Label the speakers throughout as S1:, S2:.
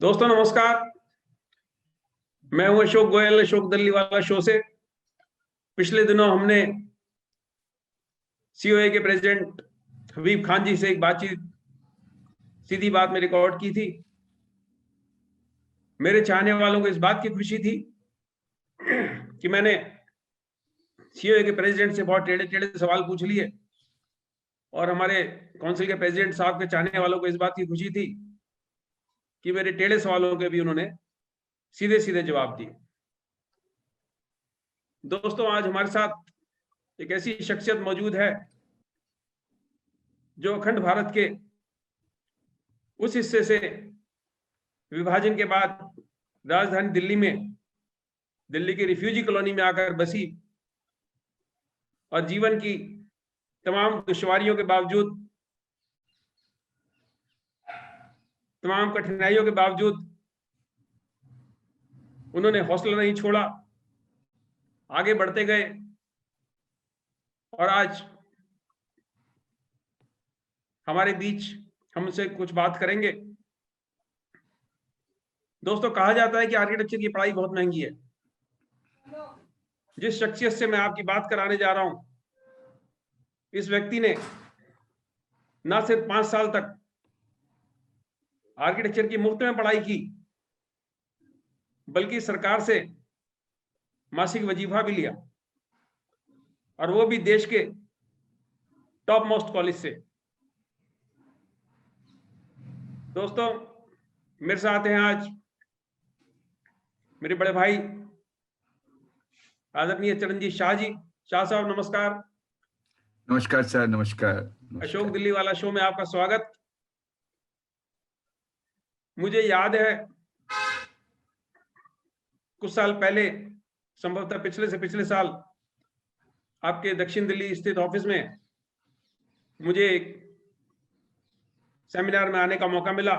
S1: दोस्तों नमस्कार। मैं हूं अशोक गोयल, अशोक दिल्ली वाला शो से। पिछले दिनों हमने सीओए के प्रेसिडेंट हबीब खान जी से एक बातचीत, सीधी बात में रिकॉर्ड की थी। मेरे चाहने वालों को इस बात की खुशी थी कि मैंने सीओए के प्रेसिडेंट से बहुत टेढ़े टेढ़े सवाल पूछ लिए और हमारे काउंसिल के प्रेसिडेंट साहब के चाहने वालों को इस बात की खुशी थी कि मेरे टेढ़े सवालों के भी उन्होंने सीधे सीधे जवाब दिए। दोस्तों, आज हमारे साथ एक ऐसी शख्सियत मौजूद है जो अखंड भारत के उस हिस्से से विभाजन के बाद राजधानी दिल्ली में, दिल्ली की रिफ्यूजी कॉलोनी में आकर बसी और जीवन की तमाम दुश्वारियों के बावजूद, तमाम कठिनाइयों के बावजूद उन्होंने हौसला नहीं छोड़ा, आगे बढ़ते गए और आज हमारे बीच हमसे कुछ बात करेंगे। दोस्तों, कहा जाता है कि आर्किटेक्चर की पढ़ाई बहुत महंगी है। जिस शख्सियत से मैं आपकी बात कराने जा रहा हूं, इस व्यक्ति ने ना सिर्फ 5 साल तक आर्किटेक्चर की मुफ्त में पढ़ाई की, बल्कि सरकार से मासिक वजीफा भी लिया, और वो भी देश के टॉप मोस्ट कॉलेज से। दोस्तों, मेरे साथ हैं आज मेरे बड़े भाई आदरणीय चरणजीत शाह जी। शाह साहब नमस्कार।
S2: नमस्कार सर। नमस्कार।
S1: अशोक दिल्ली वाला शो में आपका स्वागत। मुझे याद है कुछ साल पहले, संभवतः पिछले से पिछले साल, आपके दक्षिण दिल्ली स्थित ऑफिस में मुझे एक सेमिनार में आने का मौका मिला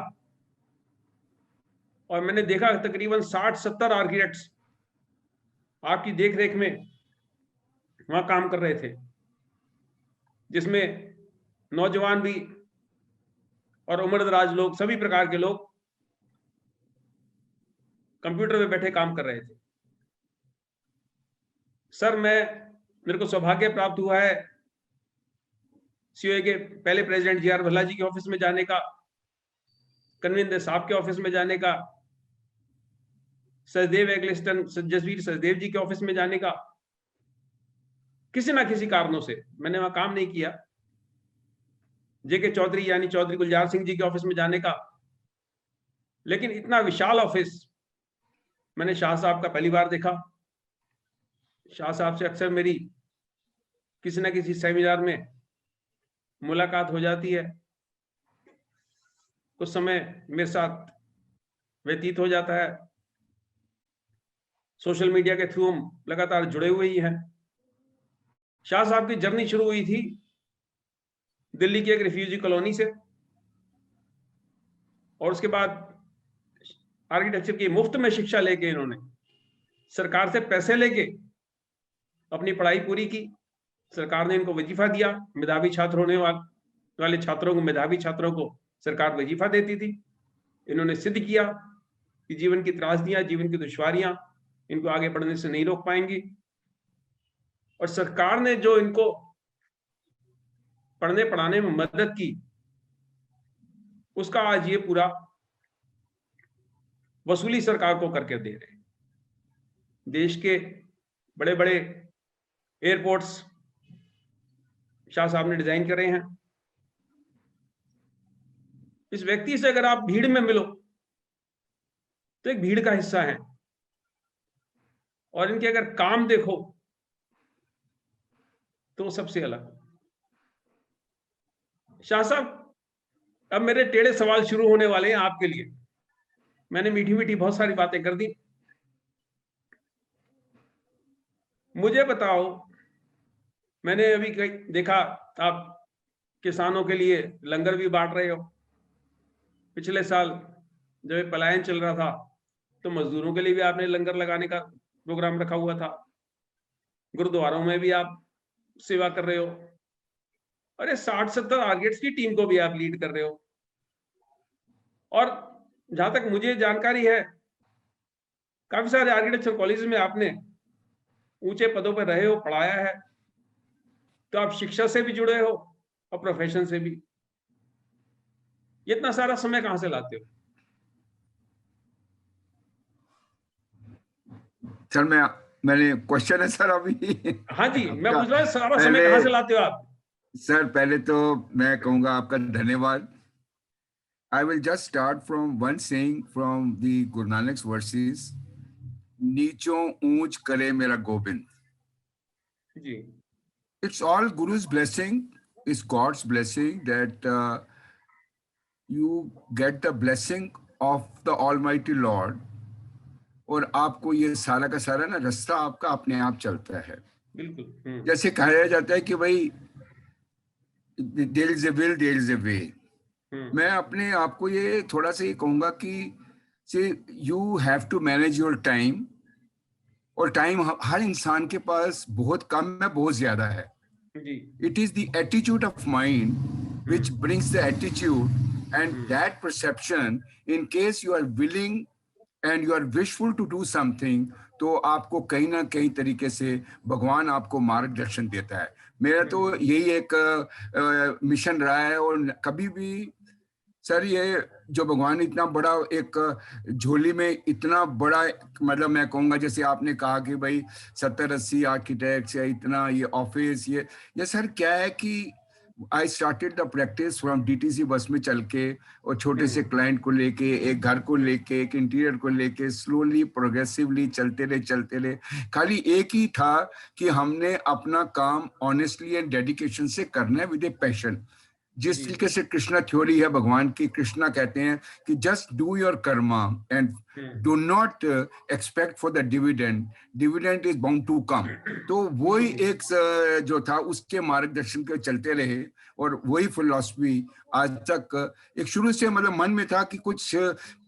S1: और मैंने देखा तकरीबन 60-70 आर्किटेक्ट्स आपकी देखरेख में वहां काम कर रहे थे, जिसमें नौजवान भी और उम्रदराज लोग, सभी प्रकार के लोग कंप्यूटर पे बैठे काम कर रहे थे। सर, मेरे को सौभाग्य प्राप्त हुआ है सीओए के पहले प्रेसिडेंट जी आर भल्ला जी के ऑफिस में जाने का, कन्वीनर साहब के ऑफिस में जाने का, सचदेव एग्लिस्टन जसवीर सचदेव जी के ऑफिस में जाने का। किसी ना किसी कारणों से मैंने वहां काम नहीं किया। जेके चौधरी यानी चौधरी गुलजार सिंह जी के ऑफिस में जाने का, लेकिन इतना विशाल ऑफिस मैंने शाह साहब का पहली बार देखा। शाह साहब से अक्सर मेरी किसी ना किसी सेमिनार में मुलाकात हो जाती है, कुछ समय मेरे साथ व्यतीत हो जाता है। सोशल मीडिया के थ्रू हम लगातार जुड़े हुए ही हैं। शाह साहब की जर्नी शुरू हुई थी दिल्ली की एक रिफ्यूजी कॉलोनी से, और उसके बाद आर्किटेक्चर की मुफ्त में शिक्षा लेके इन्होंने सरकार से पैसे लेके अपनी पढ़ाई पूरी की। सरकार ने इनको वजीफा दिया। मेधावी छात्र होने वाले छात्रों को, मेधावी छात्रों को सरकार वजीफा देती थी। इन्होंने सिद्ध किया कि जीवन की त्रासदियां, जीवन की दुश्वारियां इनको आगे बढ़ने से नहीं रोक पाएंगी, और सरकार ने जो इनको पढ़ने पढ़ाने में मदद की, उसका आज ये पूरा वसूली सरकार को करके दे रहे हैं। देश के बड़े बड़े एयरपोर्ट्स शाह साहब ने डिजाइन करे हैं। इस व्यक्ति से अगर आप भीड़ में मिलो तो एक भीड़ का हिस्सा है, और इनके अगर काम देखो तो सबसे अलग। शाह साहब, अब मेरे टेढ़े सवाल शुरू होने वाले हैं आपके लिए। मैंने मीठी मीठी बहुत सारी बातें कर दी। मुझे बताओ, मैंने अभी देखा आप किसानों के लिए लंगर भी बांट रहे हो। पिछले साल जब पलायन चल रहा था तो मजदूरों के लिए भी आपने लंगर लगाने का प्रोग्राम रखा हुआ था। गुरुद्वारों में भी आप सेवा कर रहे हो। अरे 60-70 आर्किटेक्ट्स की टीम को भी आप लीड कर रहे हो, और जहां तक मुझे जानकारी है, काफी सारे आर्किटेक्चर कॉलेज में आपने ऊंचे पदों पर रहे हो, पढ़ाया है, तो आप शिक्षा से भी जुड़े हो और प्रोफेशन से भी। इतना सारा समय कहां से लाते हो?
S2: सर मैंने क्वेश्चन है सर अभी
S1: हाँ जी, मैं
S2: आपका।
S1: पूछ रहा हूँ सारा समय
S2: पहले
S1: कहां से लाते हो आप?
S2: सर पहले तो मैं कहूंगा आपका धन्यवाद। I will just start from one saying from the Guru Nanak's verses, नीचों ऊंच करे मेरा गोविंद।
S1: जी
S2: It's all Guru's blessing, it's God's blessing that you get the blessing of the Almighty Lord, और आपको ये सारा का सारा ना रास्ता आपका अपने आप चलता है।
S1: बिल्कुल।
S2: जैसे कहा जाता है कि भाई there is a will there is a way. मैं अपने आप को ये थोड़ा सा ये कहूंगा कि say you have to manage your time, और टाइम हर इंसान के पास बहुत कम है, बहुत ज्यादा है।
S1: जी
S2: It is the attitude of mind which brings the attitude and that perception. In case you are willing and you are wishful to do something, तो आपको कहीं ना कहीं तरीके से भगवान आपको मार्गदर्शन देता है। मेरा तो यही एक मिशन रहा है, और कभी भी सर ये जो भगवान इतना बड़ा एक झोली में इतना बड़ा, मतलब मैं कहूँगा जैसे आपने कहा कि भाई 70-80 आर्किटेक्ट्स या इतना ये ऑफिस, ये सर क्या है कि I started the practice from DTC bus में चल के, और छोटे से क्लाइंट को लेके, एक घर को लेके, एक इंटीरियर को लेके, स्लोली प्रोग्रेसिवली चलते रहे। खाली एक ही था कि हमने अपना काम ऑनेस्टली एंड डेडिकेशन से करना है, विद ए पैशन। जिस तरीके से कृष्णा थ्योरी है भगवान की, कृष्णा कहते हैं कि just do your karma and do not expect for the dividend, dividend is bound to come. तो वही एक जो था उसके मार्गदर्शन के चलते रहे, और वही फिलॉसफी आज तक एक शुरू से मतलब मन में था कि कुछ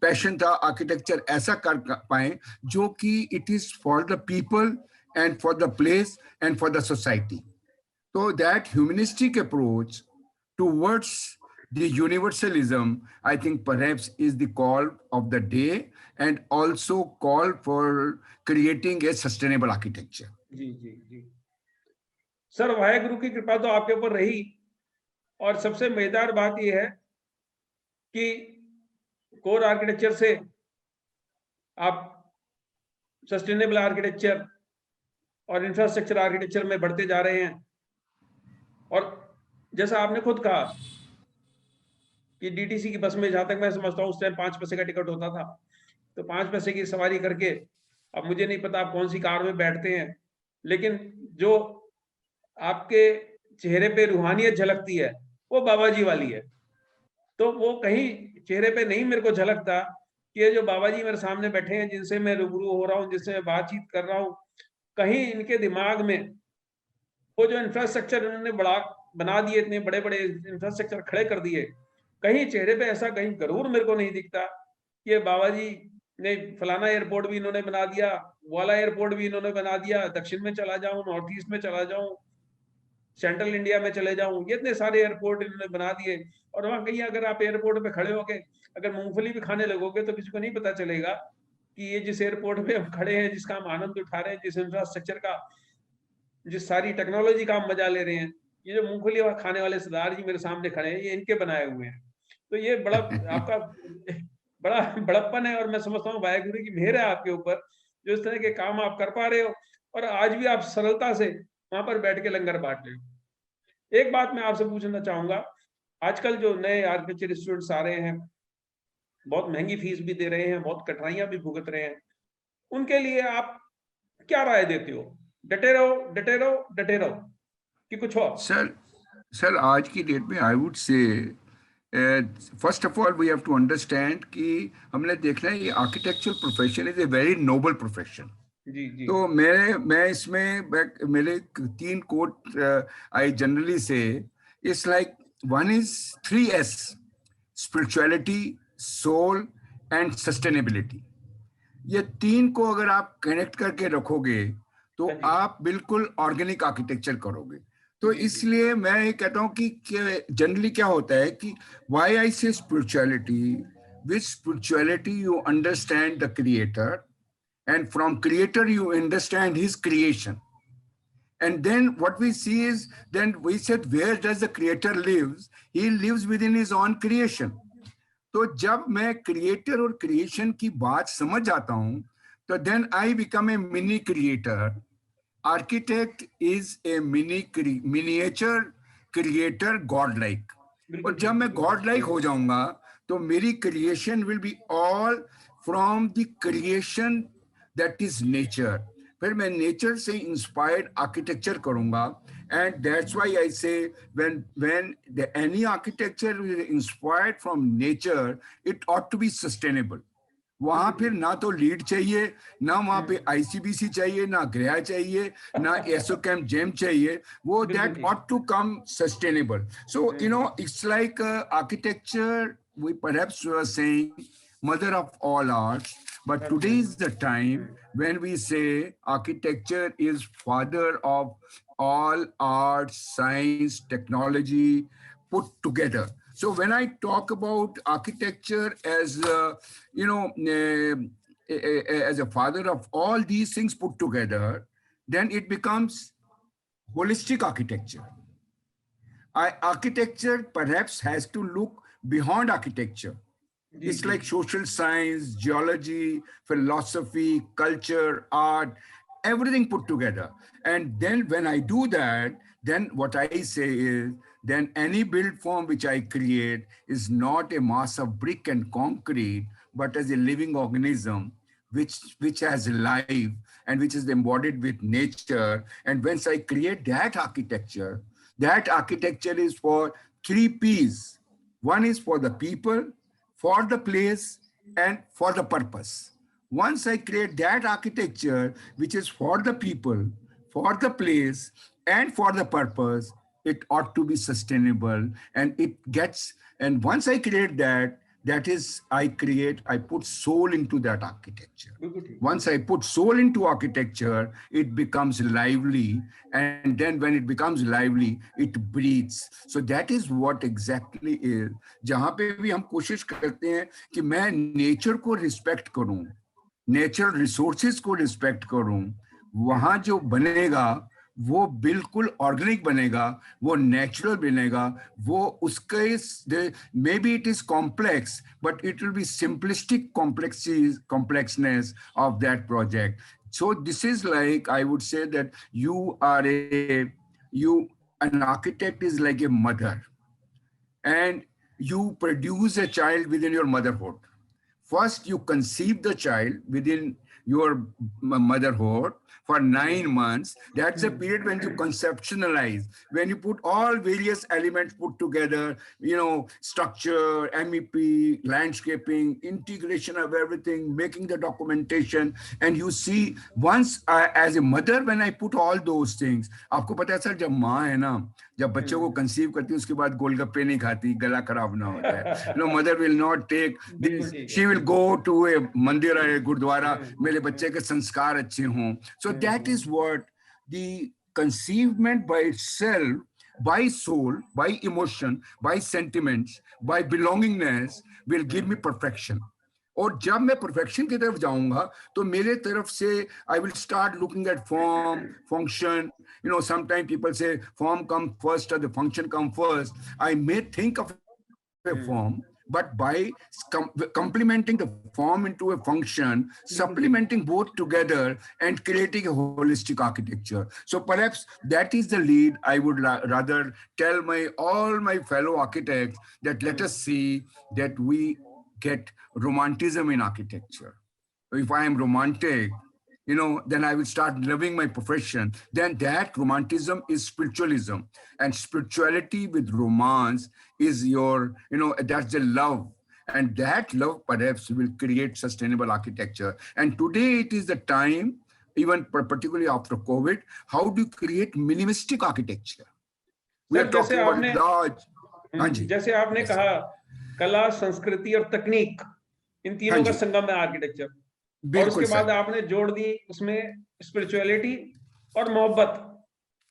S2: पैशन था आर्किटेक्चर ऐसा कर पाए जो कि it is for the people and for the place and for the society. तो that humanistic approach towards the universalism, I think perhaps is the call of the day, and also call for creating a sustainable architecture.
S1: जी जी जी sir, Waheguru की कृपा तो आपके ऊपर रही, और सबसे मजेदार बात यह है कि कोर आर्किटेक्चर से आप सस्टेनेबल आर्किटेक्चर और इंफ्रास्ट्रक्चर आर्किटेक्चर में बढ़ते जा रहे हैं। और जैसा आपने खुद कहा कि डीटीसी की बस में, जहां तक मैं समझता हूँ उस टाइम 5 पैसे का टिकट होता था, तो 5 पैसे की सवारी करके, अब मुझे नहीं पता आप कौन सी कार में बैठते हैं, लेकिन जो आपके चेहरे पे रूहानियत झलकती है वो बाबा जी वाली है। तो वो कहीं चेहरे पे नहीं मेरे को झलकता कि ये जो बाबा जी मेरे सामने बैठे हैं, जिनसे मैं रूबरू हो रहा हूँ, जिनसे मैं बातचीत कर रहा हूँ, कहीं इनके दिमाग में वो जो इंफ्रास्ट्रक्चर इन्होंने बना दिए, इतने बड़े बड़े इंफ्रास्ट्रक्चर खड़े कर दिए, कहीं चेहरे पे ऐसा कहीं गरूर मेरे को नहीं दिखता कि ये बाबा जी ने फलाना एयरपोर्ट भी इन्होंने बना दिया, वाला एयरपोर्ट भी इन्होंने बना दिया, दक्षिण में चला जाऊं, नॉर्थ ईस्ट में चला जाऊं, सेंट्रल इंडिया में चले जाऊं, ये इतने सारे एयरपोर्ट इन्होंने बना दिए। और वहां कहीं अगर आप एयरपोर्ट पे खड़े होके अगर मूंगफली भी खाने लगोगे तो किसी को नहीं पता चलेगा कि ये जिस एयरपोर्ट पे हम खड़े हैं, जिसका हम आनंद उठा रहे हैं, जिस इंफ्रास्ट्रक्चर का, जिस सारी टेक्नोलॉजी का हम मजा ले रहे हैं, ये जो मूंगफली खाने वाले सरदार जी मेरे सामने खड़े हैं, ये इनके बनाए हुए हैं। तो ये बड़ा आपका बड़ा बड़प्पन है, और मैं समझता हूँ वाहेगुरु की मेहर है आपके ऊपर, जो इस तरह के काम आप कर पा रहे हो, और आज भी आप सरलता से वहां पर बैठ के लंगर बांट रहे हो। एक बात मैं आपसे पूछना चाहूंगा, आजकल जो नए आर्किटेक्चर स्टूडेंट्स आ रहे हैं, बहुत महंगी फीस भी दे रहे हैं, बहुत कठिनाइयां भी भुगत रहे हैं, उनके लिए आप क्या राय देते हो? डटे रहो, डटे रहो, डटे रहो, कि कुछ और?
S2: सर आज की डेट में I would say first of all we have to understand कि हमने देखना है ये architectural profession is a very noble profession.
S1: जी जी
S2: तो मैं इसमें मेरे 3 quote I generally say, it's like one is 3S, spirituality, soul and sustainability. ये 3 को अगर आप कनेक्ट करके रखोगे तो आप बिल्कुल ऑर्गेनिक आर्किटेक्चर करोगे। तो इसलिए मैं ये कहता हूँ कि जनरली क्या होता है कि why I say spirituality, with spirituality you understand the creator, and from creator you understand his creation. And then what we see is, then we said, where does the creator lives? He lives within his own creation. तो जब मैं creator और creation की बात समझ जाता हूं, तो then I become a mini creator. Architect is a miniature creator, God like. और जब मैं गॉड लाइक हो जाऊंगा तो मेरी creation will be all from the creation that is nature. फिर मैं नेचर से इंस्पायर्ड आर्किटेक्चर करूंगा. And that's why I say when any architecture is inspired from nature, it ought to be sustainable. वहां फिर ना तो लीड चाहिए, ना वहां पे ICBC चाहिए, ना गृह चाहिए, ना एसोकैम जेम चाहिए. वो that ought to come sustainable. So you know, it's like architecture, we perhaps were saying mother of all arts, but today is the time when we say architecture is father of all arts, science, technology put together. So when I talk about architecture as as a father of all these things put together, then it becomes holistic architecture. Architecture perhaps has to look beyond architecture. It's like social science, geology, philosophy, culture, art, everything put together. And then when I do that, then what I say is, then any build form which I create is not a mass of brick and concrete, but as a living organism which has life and which is embodied with nature. And once I create that architecture is for 3 P's. One is for the people, for the place, and for the purpose. Once I create that architecture, which is for the people, for the place, and for the purpose, it ought to be sustainable. And once I create that, I put soul into that architecture. Once I put soul into architecture, it becomes lively. And then when it becomes lively, it breathes. So that is what exactly is. जहाँ पे भी हम कोशिश करते हैं कि मैं nature को रिस्पेक्ट करूं, नेचुरल रिसोर्सेज को रिस्पेक्ट करूं, वहां जो बनेगा वो बिल्कुल ऑर्गेनिक बनेगा, वो नेचुरल बनेगा, वो उसके may be it is complex but it will be simplistic complexness of that project. So this is like, I would say that an architect is like a mother, and you produce a child within your motherhood. First, you conceive the child within your motherhood for 9 months. That's a period when you conceptualize, when you put all various elements put together, structure, MEP, landscaping, integration of everything, making the documentation. And you see, once as a mother, when I put all those things, आपको पता है sir, जब माँ है ना, जब बच्चों को कंसीव करती है, उसके बाद गोलगप्पे नहीं खाती, गला खराब ना होता है. Mother will not take this. She will go to a मंदिर or a गुरुद्वारा, मेरे बच्चे के संस्कार अच्छे हों. So that is what the conceivement by itself, by soul, by emotion, by sentiments, by belongingness will give me perfection. और जब मैं perfection की तरफ जाऊंगा तो मेरे तरफ से I will start looking at form, function. Sometimes people say form come first or the function come first. I may think of a form, but by complementing the form into a function, supplementing both together and creating a holistic architecture. So perhaps that is the lead I would rather tell all my fellow architects, that let us see that we get romanticism in architecture. If I am romantic, then I will start loving my profession. Then that romanticism is spiritualism, and spirituality with romance is that's the love. And that love perhaps will create sustainable architecture. And today it is the time, even particularly after COVID, how do you create minimalistic architecture? We are talking about large.
S1: जैसे आपने कहा, कला, संस्कृति और तकनीक, इन तीनों का संगम है आर्किटेक्चर. और उसके बाद आपने जोड़ दी उसमें स्पिरिचुअलिटी और मोहब्बत.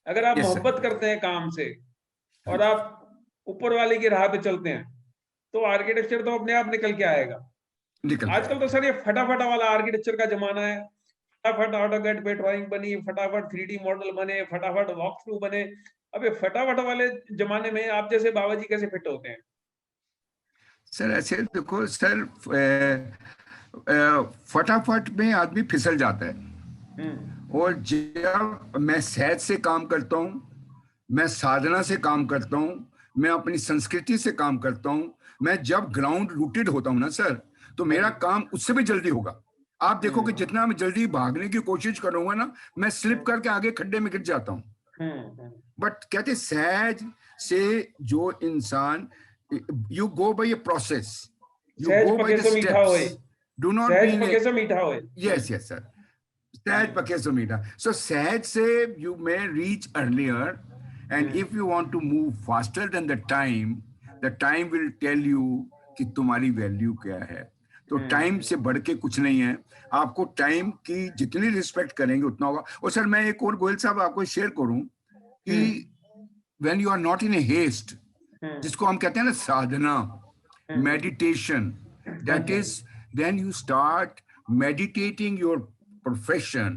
S1: अगर आप मोहब्बत करते हैं काम से और आप ऊपर वाले की राह पे चलते हैं, तो आर्किटेक्चर तो अपने आप निकल के आएगा।
S2: निकल
S1: आजकल तो सर ये फटाफटा वाला आर्किटेक्चर का जमाना है, फटाफट ऑटोकैड पे ड्राइंग बनी, फटाफट 3D मॉडल बने, फटाफट वॉक थ्रू बने। अब ये फटाफट वाले जमाने में आप जैसे बाबा जी कैसे फिट होते हैं?
S2: सर ऐसे देखो सर, फटाफट में आदमी फिसल जाता है। और जब मैं सहज से काम करता हूँ, मैं साधना से काम करता हूँ, मैं अपनी संस्कृति से काम करता हूँ, मैं जब ग्राउंड रूटेड होता हूँ ना सर, तो मेरा काम उससे भी जल्दी होगा। आप देखो कि जितना मैं जल्दी भागने की कोशिश करूंगा ना, मैं स्लिप करके आगे खड्डे में गिर जाता हूँ। बट कहते सहज से जो इंसान, you go by a process, you
S1: सहज
S2: गो बाय
S1: पके
S2: द
S1: सो मीठा होए,
S2: स्टेप्स, डू नॉट
S1: सहज
S2: बीइंग
S1: पके सो मीठा होए।
S2: yes yes sir, सहज पके सो मीठा। so सहज से you may reach earlier, and if you want to move faster than the time will tell you कि तुम्हारी वैल्यू क्या है। तो टाइम से बढ़ के कुछ नहीं है। आपको टाइम की जितनी रिस्पेक्ट करेंगे उतना होगा। और सर मैं एक और गोयल साहब आपको शेयर करूं कि when you are not in a haste, जिसको हम कहते हैं ना साधना, meditation, that is then you start meditating your profession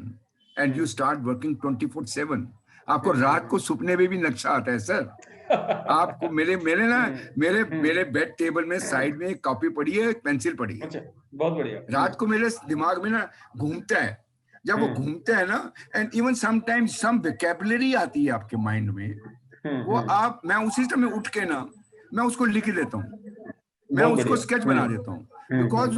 S2: and you start working 24/7। आपको रात को सपने में भी नक्शा आता है सर। आपको मेरे मेरे ना मेरे मेरे बेड टेबल में साइड में एक कॉपी पड़ी है, एक पेंसिल पड़ी है।
S1: अच्छा, बहुत बढ़िया।
S2: रात को मेरे दिमाग में ना घूमता है। जब वो घूमता है ना, and even sometimes some vocabulary आती है आपके माइंड में, वो मैं उसी समय उठ के ना मैं उसको लिख देता हूँ, मैं उसको स्केच बना देता हूँ। बिकॉज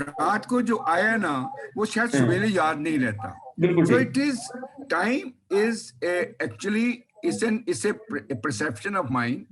S2: रात को जो आया ना वो शायद सवेरे याद नहीं रहता। So it is time is actually it's a perception of mind.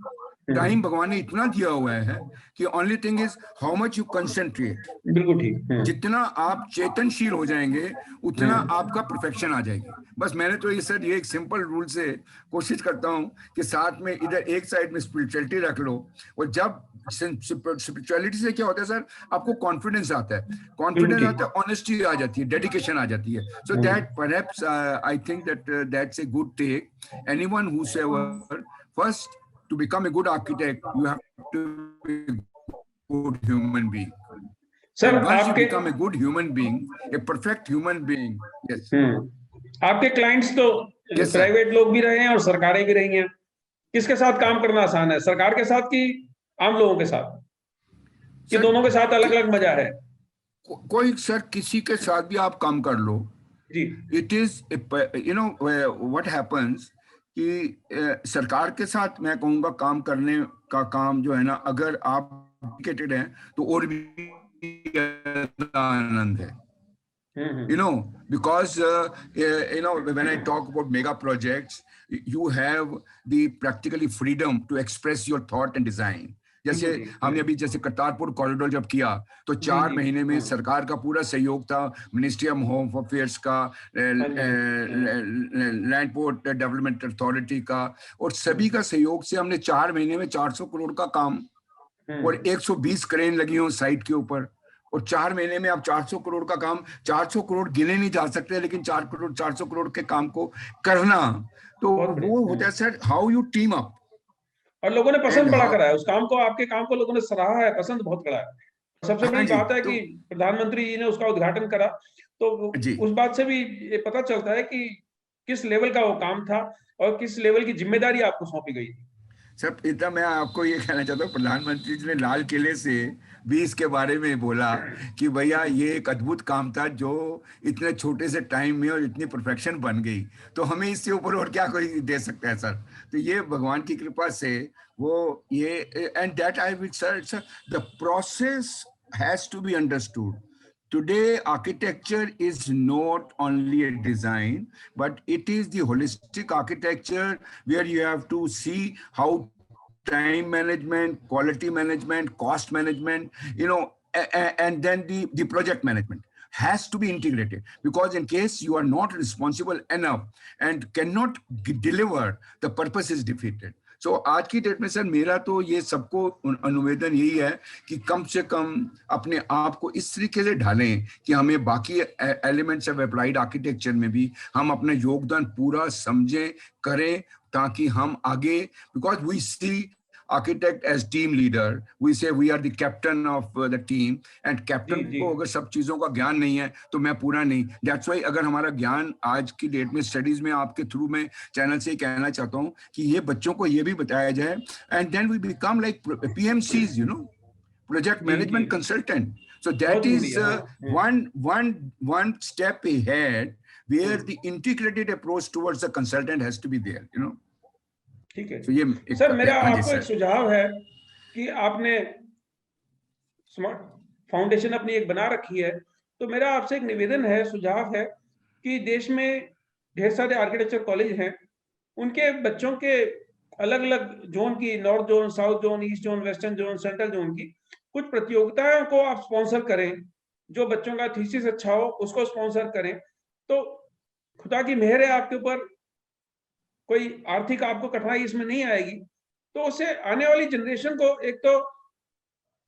S2: Time भगवान ने इतना दिया हुआ है कि only thing is how much you concentrate.
S1: बिल्कुल ठीक।
S2: जितना आप चेतनशील हो जाएंगे उतना आपका परफेक्शन आ जाएगी। बस मैंने तो ये सर ये एक सिंपल रूल से कोशिश करता हूँ कि साथ में इधर एक साइड में स्पिरिचुअलिटी रख लो। और जब स्पिरिचुअलिटी से क्या होता है सर, आपको कॉन्फिडेंस आता है, कॉन्फिडेंस आता है, ऑनेस्टी आ जाती है, डेडिकेशन आ जाती है। So that perhaps I think that's a good take. Anyone whoever, first to become a good architect, you have to be a good human being.
S1: Sir
S2: And once you
S1: आपके
S2: become a good human being, a perfect human being, yes.
S1: आपके clients तो private लोग भी रहे हैं और सरकारें भी रही हैं। किसके साथ काम करना आसान है, सरकार के साथ कि आम लोगों के साथ, कि दोनों के साथ अलग अलग मजा है?
S2: कोई सर किसी के साथ भी आप काम कर लो
S1: जी।
S2: It is you know what happens कि सरकार के साथ मैं कहूंगा काम करने का काम जो है ना, अगर आप डेडिकेटेड हैं तो और भी आनंद है। You know, because you know, when I talk about mega projects, you have the practically freedom to express your thought and design. जैसे हमने अभी जैसे करतारपुर कॉरिडोर जब किया तो 4 महीने में सरकार का पूरा सहयोग था, मिनिस्ट्री ऑफ होम अफेयर्स का, लैंड पोर्ट डेवलपमेंट अथॉरिटी का, और सभी का सहयोग से हमने 4 महीने में 400 करोड़ का काम, और 120 क्रेन लगी हो साइट के ऊपर, और 4 महीने में आप 400 करोड़ का काम, 400 करोड़ गिने नहीं जा सकते, लेकिन 400 करोड़ के काम को करना, तो वो होता है sir how you team up.
S1: और लोगों ने पसंद बड़ा करा है उस काम को, आपके काम को लोगों ने सराहा है, पसंद बहुत करा है। सबसे बड़ी बात है कि प्रधानमंत्री जी ने उसका उद्घाटन करा, तो उस बात से भी ये पता चलता है कि किस लेवल का वो काम था और किस लेवल की जिम्मेदारी आपको सौंपी गई थी।
S2: सर इतना मैं आपको ये कहना चाहता हूँ, प्रधानमंत्री जी ने लाल किले से भी इसके बारे में बोला कि भैया ये एक अद्भुत काम था जो इतने छोटे से टाइम में और इतनी परफेक्शन बन गई, तो हमें इससे ऊपर और क्या कोई दे सकता है सर। तो ये भगवान की कृपा से वो ये, and that I will sir the process has to be understood. Today, architecture is not only a design, but it is the holistic architecture where you have to see how time management, quality management, cost management, you know, and then the project management has to be integrated, because in case you are not responsible enough and cannot deliver, the purpose is defeated. So आज की date में sir मेरा तो ये सबको अनुवेदन यही है कि कम से कम अपने आप को इस तरीके से ढालें कि हमें बाकी एलिमेंट्स ऑफ अप्लाइड आर्किटेक्चर में भी हम अपना योगदान पूरा समझें, करें, ताकि हम आगे, because we see architect as team leader. We say we are the captain of the team, and captain
S1: जी
S2: को अगर सब चीजों का ज्ञान नहीं है तो मैं पूरा नहीं. That's why अगर हमारा ज्ञान आज की डेट में स्टडीज में आपके थ्रू में चैनल से कहना चाहता हूँ कि ये बच्चों को ये भी बताया जाए, and then we become like PMCs, you know, project
S1: ji ji
S2: management consultant. So
S1: बहुत
S2: that
S1: जरूरी
S2: is
S1: है. हाँ,
S2: one step ahead where the integrated approach towards the consultant has to be there, you know.
S1: ठीक है.
S2: So ये एक,
S1: sir मेरा
S2: हाँ जी
S1: आपको एक
S2: सर.
S1: सुझाव है कि आपने स्मार्ट फाउंडेशन अपनी एक बना रखी है, तो मेरा आपसे एक निवेदन है, सुझाव है कि देश में ढेर सारे आर्किटेक्चर कॉलेज हैं, उनके बच्चों के अलग-अलग जोन की, north zone, south zone, east zone, western zone, central zone की कुछ प्रतियोगिताओं को आप स्पॉन्सर करें. जो बच्चों का थीसिस अच्छा हो उसको स्पॉन्सर करें, तो खुदा की मेहर है आपके ऊपर, कोई आर्थिक आपको कठिनाई इसमें नहीं आएगी. तो उससे आने वाली जनरेशन को एक तो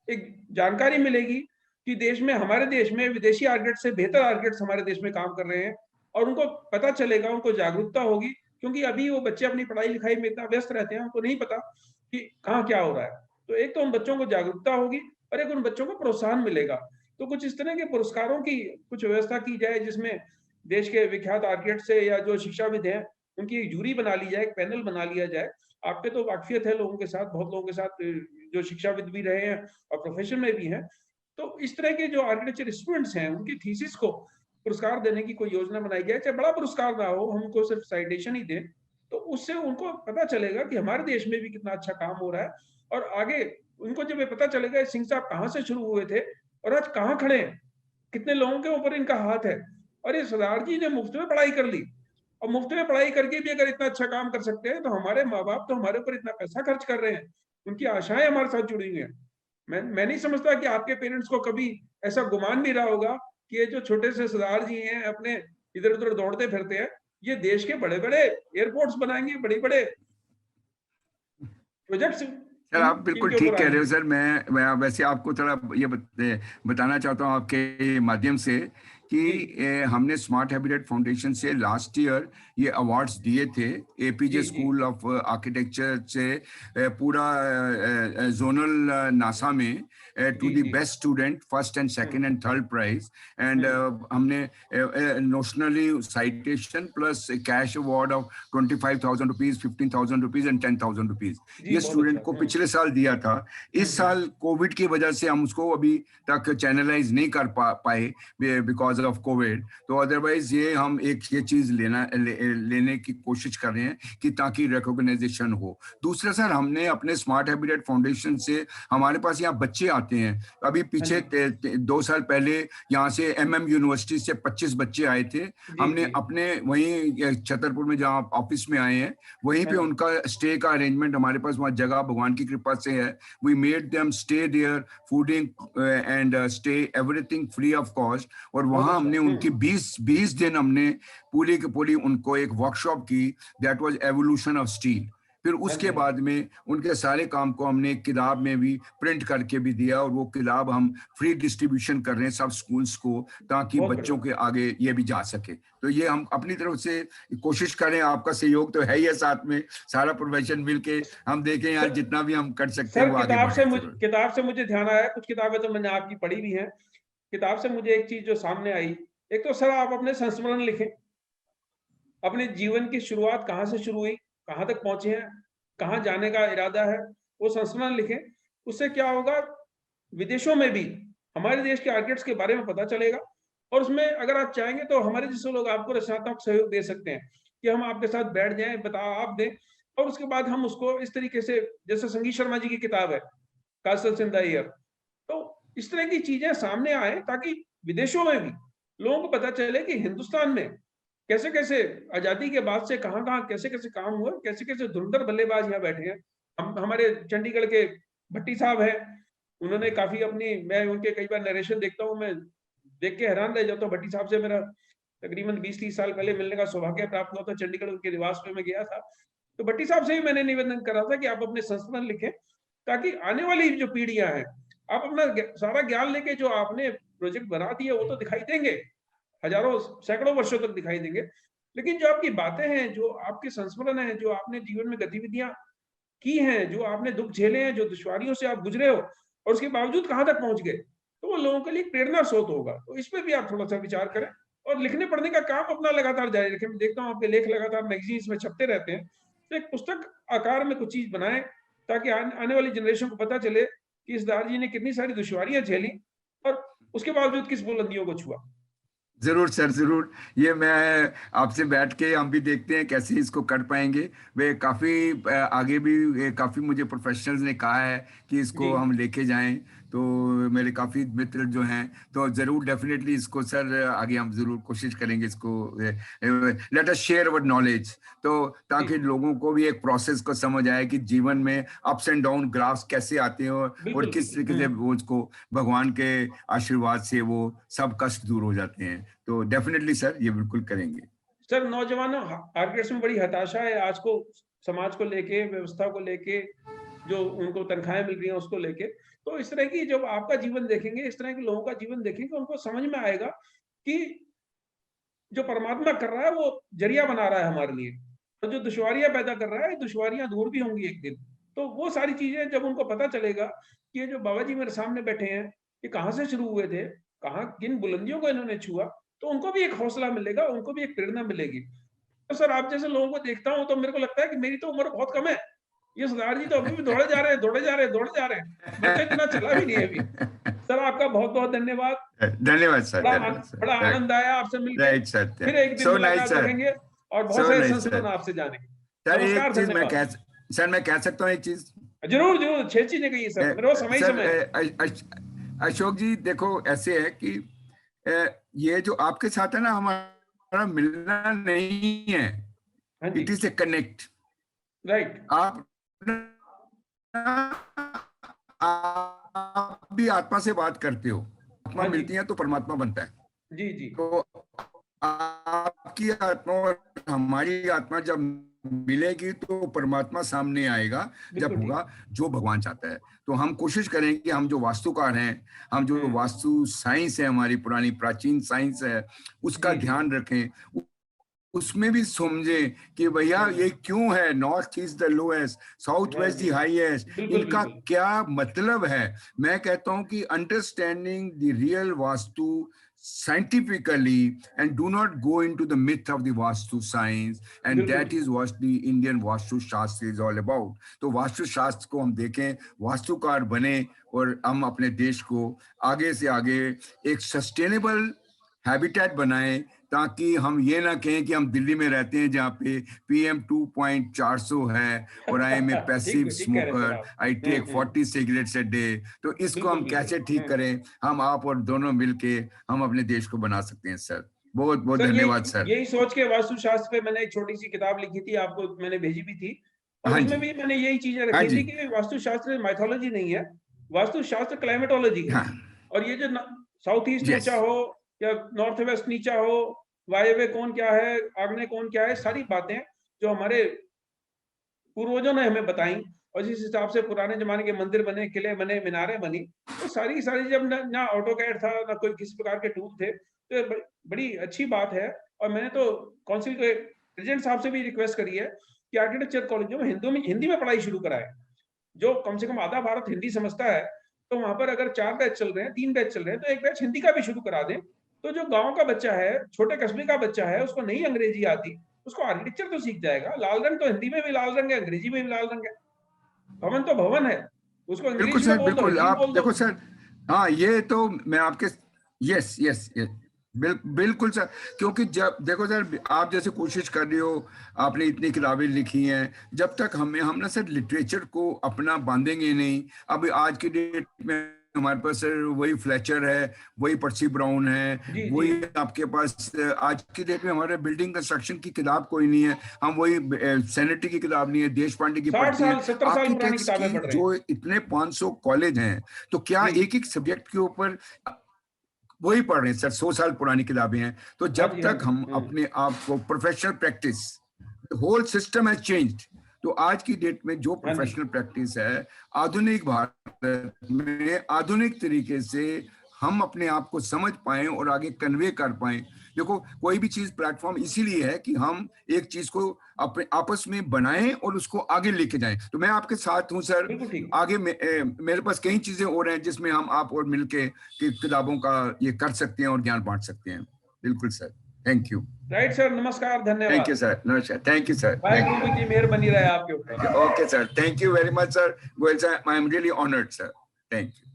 S1: एक जानकारी मिलेगी कि देश में, हमारे देश में विदेशी आर्किटेक्ट से बेहतर आर्किटेक्ट्स हमारे देश में काम कर रहे हैं, और उनको पता चलेगा, उनको जागरूकता होगी, क्योंकि अभी वो बच्चे अपनी पढ़ाई लिखाई में इतना व्यस्त रहते हैं, उनको नहीं पता कि कहाँ क्या हो रहा है. तो एक तो उन बच्चों को जागरूकता होगी और एक उन बच्चों को प्रोत्साहन मिलेगा. तो कुछ इस तरह के पुरस्कारों की कुछ व्यवस्था की जाए, जिसमें देश के विख्यात आर्किटेक्ट से या जो शिक्षाविद हैं उनकी एक जूरी बना ली जाए, एक पैनल बना लिया जाए. आपके तो वाकफियत है लोगों के साथ, बहुत लोगों के साथ जो शिक्षाविद भी रहे हैं और प्रोफेशन में भी हैं. तो इस तरह के जो आर्किटेक्चर स्टूडेंट्स हैं उनकी थीसिस को पुरस्कार देने की कोई योजना बनाई जाए, चाहे बड़ा पुरस्कार ना हो, हम उनको सिर्फ साइटेशन ही दें, तो उससे उनको पता चलेगा कि हमारे देश में भी कितना अच्छा काम हो रहा है. और आगे उनको जब ये पता चलेगा सिंह साहब कहाँ से शुरू हुए थे और आज कहाँ खड़े हैं, कितने लोगों के ऊपर इनका हाथ है, और ये सरदार जी ने मुफ्त में पढ़ाई कर ली, और मुफ्त में पढ़ाई करके भी अगर इतना अच्छा काम कर सकते हैं, तो हमारे माँ बाप तो हमारे ऊपर इतना पैसा खर्च कर रहे हैं, उनकी आशाएं हमारे साथ जुड़ी हुई हैं. मैं नहीं समझता कि आपके पेरेंट्स को कभी ऐसा गुमान भी रहा होगा कि ये जो छोटे से सरदार जी हैं अपने इधर उधर दौड़ते फिरते हैं, ये देश के बड़े बड़े एयरपोर्ट्स बनाएंगे, बड़े बड़े प्रोजेक्ट्स
S2: सर आप बिल्कुल
S1: इनके
S2: ठीक
S1: ऊपर
S2: कह रहे हो
S1: आएंगे.
S2: सर. मैं वैसे आपको थोड़ा ये बताना चाहता हूँ आपके माध्यम से कि
S1: जी
S2: हमने स्मार्ट हैबिटेट फाउंडेशन से लास्ट ईयर ये अवार्ड्स दिए थे. एपीजे
S1: जी जी
S2: स्कूल ऑफ आर्किटेक्चर से पूरा जोनल नासा में टू
S1: जी
S2: द
S1: जी.
S2: Best student, first and second and third prize. And हमने notionally citation plus cash award of 25,000 rupees, 15,000 rupees and 10,000 rupees
S1: जी
S2: ये
S1: बहुत
S2: स्टूडेंट को
S1: अच्छा.
S2: पिछले साल दिया था. इस साल कोविड की वजह से हम उसको अभी तक चैनलाइज नहीं कर पाए बिकॉज ऑफ कोविड. तो अदरवाइज ये हम ये चीज लेने की कोशिश कर रहे हैं कि ताकि रिकॉग्नाइजेशन हो. दूसरा सर, हमने अपने स्मार्ट हैबिटेट फाउंडेशन से, हमारे पास यहाँ बच्चे आते हैं. अभी पीछे 2 साल पहले यहाँ से MM यूनिवर्सिटी से 25 बच्चे आए थे. हमने
S1: जी.
S2: अपने वहीं छतरपुर में जहाँ ऑफिस में आए हैं वहीं पे उनका स्टे का अरेंजमेंट हमारे पास वहाँ जगह भगवान की कृपा से है. We made them stay there, fooding and stay everything free of cost. और वहाँ हमने उनकी 20 दिन हमने पूरी की पूरी उनको एक वर्कशॉप की, that was evolution of steel. फिर उसके बाद में उनके सारे काम को हमने एक किताब में भी प्रिंट करके भी दिया, और वो किताब हम फ्री डिस्ट्रीब्यूशन कर रहे हैं सब स्कूल्स को, ताकि बच्चों के आगे ये भी जा सके. तो ये हम अपनी तरफ से कोशिश करें. आपका सहयोग तो है ही है, साथ में सारा प्रोफेशन मिलके हम देखें यार जितना भी हम कर सकते हैं वो आगे बढ़े.
S1: किताब से मुझे ध्यान आया, कुछ किताबें तो मैंने आपकी पढ़ी भी हैं. किताब से मुझे एक चीज जो सामने आई, एक तो सर आप अपने संस्मरण लिखें, अपने जीवन की शुरुआत कहाँ से शुरू हुई, कहाँ तक पहुंचे हैं, कहाँ जाने का इरादा है, वो संस्मरण लिखें. उससे क्या होगा, विदेशों में भी हमारे देश के आर्किटेक्ट्स के बारे में पता चलेगा, और उसमें अगर आप चाहेंगे तो हमारे जैसे लोग आपको रचनात्मक सहयोग दे सकते हैं कि हम आपके साथ बैठ जाएं, आप दें, और उसके बाद हम उसको इस तरीके से, जैसे संगीत शर्मा जी की किताब है कास्टल्स इन द एयर, तो इस तरह की चीजें सामने आए ताकि विदेशों में भी लोगों को पता चले कि हिंदुस्तान में कैसे कैसे आजादी के बाद से कहाँ कहाँ कैसे कैसे काम हुआ, कैसे कैसे धुरंधर बल्लेबाज यहाँ बैठे हैं. हमारे चंडीगढ़ के भट्टी साहब हैं, उन्होंने काफी अपनी, मैं उनके कई बार नरेशन देखता हूँ, मैं देख के हैरान रह जाता हूँ. भट्टी साहब से मेरा तकरीबन 20-30 साल पहले मिलने का सौभाग्य प्राप्त हुआ था, चंडीगढ़ उनके निवास में मैं गया था. तो भट्टी साहब से ही मैंने निवेदन करा था कि आप अपने संस्मरण लिखें, ताकि आने वाली जो पीढ़ियां हैं, आप अपना सारा ज्ञान लेके जो आपने प्रोजेक्ट बना दिया वो तो दिखाई देंगे, हजारों सैकड़ों वर्षों तक दिखाई देंगे, लेकिन जो आपकी बातें हैं, जो आपके संस्मरण हैं, जो आपने जीवन में गतिविधियां की हैं, जो आपने दुख झेले हैं, जो दुश्वारियों से आप गुजरे हो और उसके बावजूद कहाँ तक पहुँच गए, तो वो लोगों के लिए प्रेरणा स्रोत होगा। तो इस पे भी आप थोड़ा-सा विचार करें और लिखने पढ़ने का काम अपना लगातार जारी रखें। मैं देखता हूँ आपके लेख लगातार मैगज़ीन्स में छपते रहते हैं। तो एक पुस्तक आकार में कुछ चीज़ बनाएँ ताकि आने वाली जनरेशन को पता चले कि इस दार जी ने कितनी सारी दुश्वारियाँ झेली और उसके बावजूद किस बुलंदियों को छुआ।
S2: जरूर सर, जरूर। ये मैं आपसे बैठ के हम भी देखते हैं कैसे इसको कर पाएंगे। वे काफी आगे भी काफी मुझे प्रोफेशनल्स ने कहा है कि
S1: जी।
S2: इसको हम लेके जाएं। तो मेरे काफी मित्र जो हैं, तो जरूर डेफिनेटली इसको सर आगे हम जरूर कोशिश करेंगे इसको। लेट अस शेयर अवर नॉलेज, तो
S1: जी,
S2: ताकि लोगों को भी एक प्रोसेस को समझ आए कि जीवन में अप्स एंड डाउन ग्राफ्स कैसे आते हैं और
S1: बिल्कुल,
S2: किस
S1: बिल्कुल।
S2: तरीके से वो उसको भगवान के आशीर्वाद से वो सब कष्ट दूर हो जाते हैं। तो डेफिनेटली सर ये बिल्कुल करेंगे।
S1: सर नौजवानों आर्किटेक्ट्स में बड़ी हताशा है आज को, समाज को लेके, व्यवस्था को लेके, जो उनको तनख्वाहें मिल रही हैं उसको लेके। तो इस तरह की जब आपका जीवन देखेंगे, इस तरह के लोगों का जीवन देखेंगे, उनको समझ में आएगा कि जो परमात्मा कर रहा है वो जरिया बना रहा है हमारे लिए और जो दुश्वारियां पैदा कर रहा है दुश्वारियां दूर भी होंगी एक दिन। तो वो सारी चीजें जब उनको पता चलेगा कि ये जो बाबा जी मेरे सामने बैठे हैं ये कहाँ से शुरू हुए थे, कहाँ किन बुलंदियों को इन्होंने छुआ, तो उनको भी एक हौसला मिलेगा, उनको भी एक प्रेरणा मिलेगी। तो सर आप जैसे लोगों को देखता हूँ तो मेरे को लगता है कि मेरी तो उम्र बहुत कम है, ये सरदार जी तो अभी भी दौड़े जा रहे हैं, दौड़े जा रहे हैं, दौड़े जा रहे हैं। मैं तो इतना चला भी नहीं है अभी। सर आपका बहुत बहुत धन्यवाद।
S2: धन्यवाद सर, धन्यवाद
S1: बड़ा
S2: सर।
S1: आनंद आया आपसे मिलके।
S2: राइट सर,
S1: फिर एक दिन
S2: सो नाइस
S1: मुलाकात
S2: सर,
S1: रखेंगे और बहुत
S2: सो
S1: सारे
S2: नाइस
S1: संशोधन
S2: सर।
S1: आपसे जानेंगे।
S2: सर एक
S1: नमस्कार,
S2: चीज मैं
S1: धन्यवाद।
S2: सर मैं कह सकता हूँ एक चीज।
S1: जरूर जरूर 6 चीजें कही सर, मेरे को समय ही
S2: सर
S1: समय है।
S2: अशोक जी देखो ऐसे है कि ये जो आपके साथ है ना, हमारा मिलना नहीं है,
S1: हाँ जी।
S2: It is a connect.
S1: Right.
S2: आप आप भी आत्मा से बात करते हो, आत्मा
S1: हाँ जी।
S2: मिलती है तो परमात्मा बनता है।
S1: जी जी।
S2: तो आपकी आत्मा और हमारी आत्मा जब मिलेगी तो परमात्मा सामने आएगा, जब
S1: बिल्कुल ठीक।
S2: होगा जो भगवान चाहता है। तो हम कोशिश करें कि हम जो वास्तुकार हैं, हम जो
S1: हम्म।
S2: वास्तु साइंस है, हमारी पुरानी प्राचीन साइंस है, उसका
S1: जी जी।
S2: ध्यान रखें। उसमें भी समझे कि भैया
S1: हम्म।
S2: ये क्यों है, north east the lowest, south
S1: हाँ
S2: वेस्ट
S1: जी।
S2: द हाईएस्ट,
S1: बिल्कुल
S2: इनका
S1: बिल्कुल।
S2: क्या मतलब है। मैं कहता हूं कि understanding the real vastu scientifically and do not go into the myth of the vastu science, and
S1: बिल्कुल
S2: that
S1: ठीक।
S2: is what the Indian vastu shastra is all about. तो वास्तु शास्त्र को हम देखें, वास्तुकार बने और हम अपने देश को आगे से आगे एक सस्टेनेबल हैबिटेट बनाएं, ताकि हम ये ना कहें कि हम दिल्ली में रहते हैं जहाँ पे PM 2.400 है और आई एम ए पैसिव
S1: ठीक कह रहे हैं सर
S2: स्मोकर,
S1: आप।
S2: I take 40 cigarettes a day. तो इसको
S1: बिल्कुल
S2: हम
S1: बिल्कुल।
S2: कैसे ठीक करें, हम आप और दोनों मिलके हम अपने देश को बना सकते हैं सर। बहुत बहुत
S1: सर
S2: धन्यवाद
S1: यही
S2: सर।
S1: यही सोच के वास्तुशास्त्र पे मैंने एक छोटी सी किताब लिखी थी, आपको मैंने भेजी भी थी और
S2: हाँ
S1: उसमें
S2: जी,
S1: भी मैंने यही चीजें
S2: हाँ
S1: रखी
S2: जी,
S1: थी कि वास्तुशास्त्र माइथोलॉजी नहीं है, वास्तुशास्त्र क्लाइमेटोलॉजी है।
S2: हाँ,
S1: और ये जो साउथ ईस्ट
S2: यस,
S1: ऊंचा हो या नॉर्थ वेस्ट नीचा हो, वायव्य कोण क्या है, आग्नेय कोण क्या है, सारी बातें जो हमारे पूर्वजों ने हमें बताई और जिस हिसाब से पुराने जमाने के मंदिर बने, किले बने, मीनारें बनी, वो सारी की सारी जब ना ऑटोकैड था ना कोई किसी प्रकार के टूल थे, तो ये बड़ी अच्छी बात है। और मैंने तो काउंसिल के प्रेसिडेंट साहब से भी रिक्वेस्ट करी है कि आर्किटेक्चर कॉलेजों में हिंदी में पढ़ाई शुरू कराए। जो कम से कम आधा भारत हिंदी समझता है, तो वहां पर अगर 4 बैच चल रहे हैं, 3 बैच चल रहे हैं, तो एक बैच हिंदी का भी शुरू करा दें। तो जो गांव का बच्चा है, छोटे कस्बे का बच्चा है, उसको नहीं अंग्रेजी आती, उसको आर्किटेक्चर तो सीख जाएगा। लाल रंग तो हिंदी में भी लाल रंग है, अंग्रेजी में भी लाल रंग है। भवन तो भवन है, उसको
S2: बिल्कुल
S1: अंग्रेजी में
S2: सर,
S1: बोल दो,
S2: बिल्कुल।
S1: हिंदी में
S2: आप
S1: बोल दो।
S2: देखो सर, हाँ ये तो मैं आपके, यस यस यस, बिल्कुल सर। क्योंकि जब देखो सर, आप जैसे कोशिश कर रहे हो, आपने इतनी किताबें लिखी हैं, जब तक हम ना सर लिटरेचर को अपना बांधेंगे नहीं। अब आज की डेट में हमारे पास सर वही फ्लेचर है, वही पर्सी ब्राउन है,
S1: जी जी।
S2: वही आपके पास आज की डेट में हमारे बिल्डिंग कंस्ट्रक्शन की किताब कोई नहीं है, हम वही सैनिटरी की किताब नहीं है, देश पांडे की
S1: 60
S2: पढ़ती
S1: साल
S2: हैं।
S1: 70 साल पुरानी
S2: आर्किटेक्ट्स
S1: किताबें
S2: की
S1: पढ़ रहे हैं।
S2: जो इतने 500 कॉलेज हैं, तो क्या
S1: जी।
S2: एक एक सब्जेक्ट के ऊपर वही पढ़ रहे हैं सर, 100 साल पुरानी किताबें हैं। तो
S1: हाँ
S2: जब
S1: जी, हाँ
S2: तक
S1: जी।
S2: हम अपने आप को professional practice, whole system has changed. तो आज की डेट में जो
S1: हाँ जी।
S2: प्रोफेशनल प्रैक्टिस है, आधुनिक भारत में आधुनिक तरीके से हम अपने आप को समझ पाएं और आगे कन्वे कर पाएं। देखो कोई भी चीज प्लेटफॉर्म इसीलिए है कि हम एक चीज को अपने आपस में बनाएं और उसको आगे लेके जाएं। तो मैं आपके साथ हूं सर।
S1: बिल्कुल ठीक।
S2: आगे मेरे पास कई चीजें और हैं जिसमें हम आप और मिलके किताबों का ये कर सकते हैं और ज्ञान बांट सकते हैं। बिल्कुल sir, thank you.
S1: Right sir, नमस्कार, धन्यवाद।
S2: थैंक यू सर, नमस्कार, थैंक यू सर।
S1: वाहिगुरु की मेहर बनी रहे आपके ऊपर।
S2: Okay, sir. Thank you very much, sir. Goel sir, I am really honored, sir. Thank you.